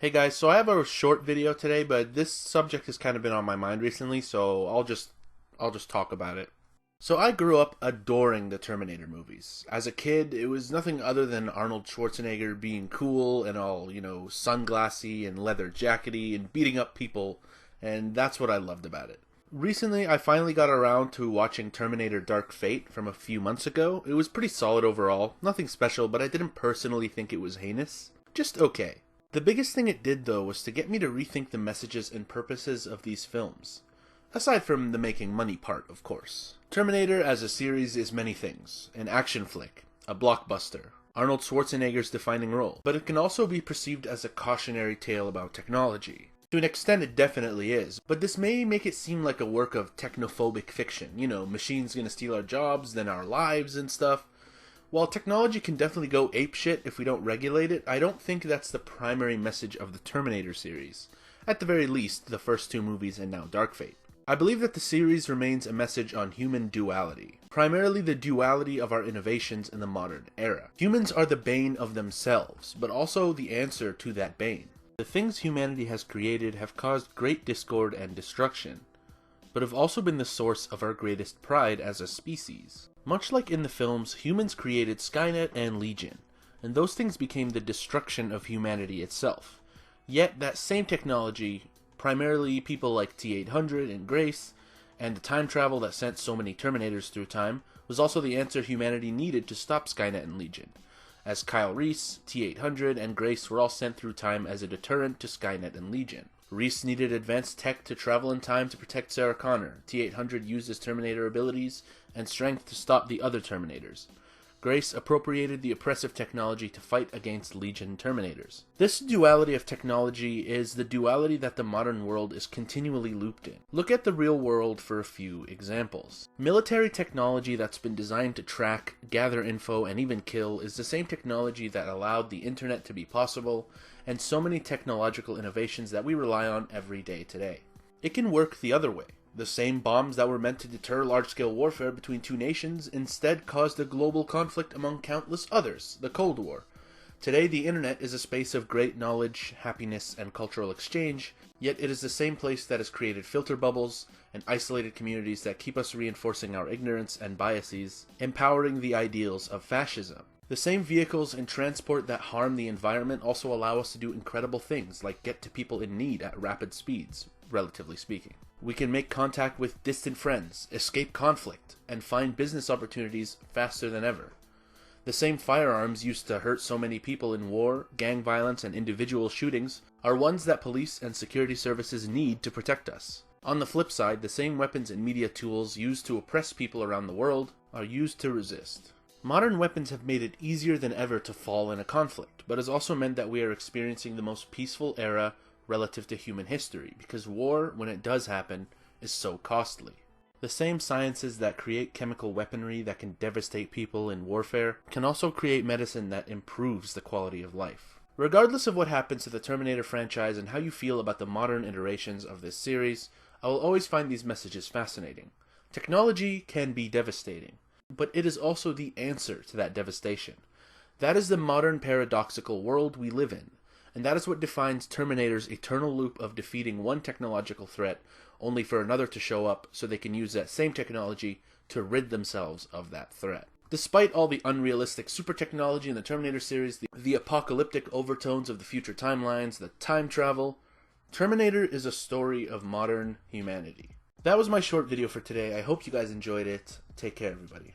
Hey guys, so I have a short video today, but this subject has kind of been on my mind recently, so I'll just talk about it. So I grew up adoring the Terminator movies. As a kid, it was nothing other than Arnold Schwarzenegger being cool and all, sunglassy and leather jackety and beating up people, and that's what I loved about it. Recently, I finally got around to watching Terminator Dark Fate from a few months ago. It was pretty solid overall, nothing special, but I didn't personally think it was heinous. Just okay. The biggest thing it did, though, was to get me to rethink the messages and purposes of these films. Aside from the making money part, of course. Terminator as a series is many things. An action flick, a blockbuster, Arnold Schwarzenegger's defining role. But it can also be perceived as a cautionary tale about technology. To an extent it definitely is, but this may make it seem like a work of technophobic fiction. Machines gonna steal our jobs, then our lives and stuff. While technology can definitely go apeshit if we don't regulate it, I don't think that's the primary message of the Terminator series. At the very least, the first two movies and now Dark Fate. I believe that the series remains a message on human duality. Primarily the duality of our innovations in the modern era. Humans are the bane of themselves, but also the answer to that bane. The things humanity has created have caused great discord and destruction, but have also been the source of our greatest pride as a species. Much like in the films, humans created Skynet and Legion, and those things became the destruction of humanity itself. Yet that same technology, primarily people like T-800 and Grace, and the time travel that sent so many Terminators through time, was also the answer humanity needed to stop Skynet and Legion, as Kyle Reese, T-800, and Grace were all sent through time as a deterrent to Skynet and Legion. Reese needed advanced tech to travel in time to protect Sarah Connor. T-800 used his Terminator abilities and strength to stop the other Terminators. Grace appropriated the oppressive technology to fight against Legion Terminators. This duality of technology is the duality that the modern world is continually looped in. Look at the real world for a few examples. Military technology that's been designed to track, gather info, and even kill is the same technology that allowed the internet to be possible, and so many technological innovations that we rely on every day today. It can work the other way. The same bombs that were meant to deter large-scale warfare between two nations instead caused a global conflict among countless others, the Cold War. Today, the internet is a space of great knowledge, happiness, and cultural exchange, yet it is the same place that has created filter bubbles and isolated communities that keep us reinforcing our ignorance and biases, empowering the ideals of fascism. The same vehicles and transport that harm the environment also allow us to do incredible things, like get to people in need at rapid speeds, relatively speaking. We can make contact with distant friends, escape conflict, and find business opportunities faster than ever. The same firearms used to hurt so many people in war, gang violence, and individual shootings are ones that police and security services need to protect us. On the flip side, the same weapons and media tools used to oppress people around the world are used to resist. Modern weapons have made it easier than ever to fall in a conflict, but has also meant that we are experiencing the most peaceful era relative to human history, because war, when it does happen, is so costly. The same sciences that create chemical weaponry that can devastate people in warfare can also create medicine that improves the quality of life. Regardless of what happens to the Terminator franchise and how you feel about the modern iterations of this series, I will always find these messages fascinating. Technology can be devastating, but it is also the answer to that devastation. That is the modern paradoxical world we live in. And that is what defines Terminator's eternal loop of defeating one technological threat only for another to show up so they can use that same technology to rid themselves of that threat. Despite all the unrealistic super technology in the Terminator series, the apocalyptic overtones of the future timelines, the time travel, Terminator is a story of modern humanity. That was my short video for today. I hope you guys enjoyed it. Take care, everybody.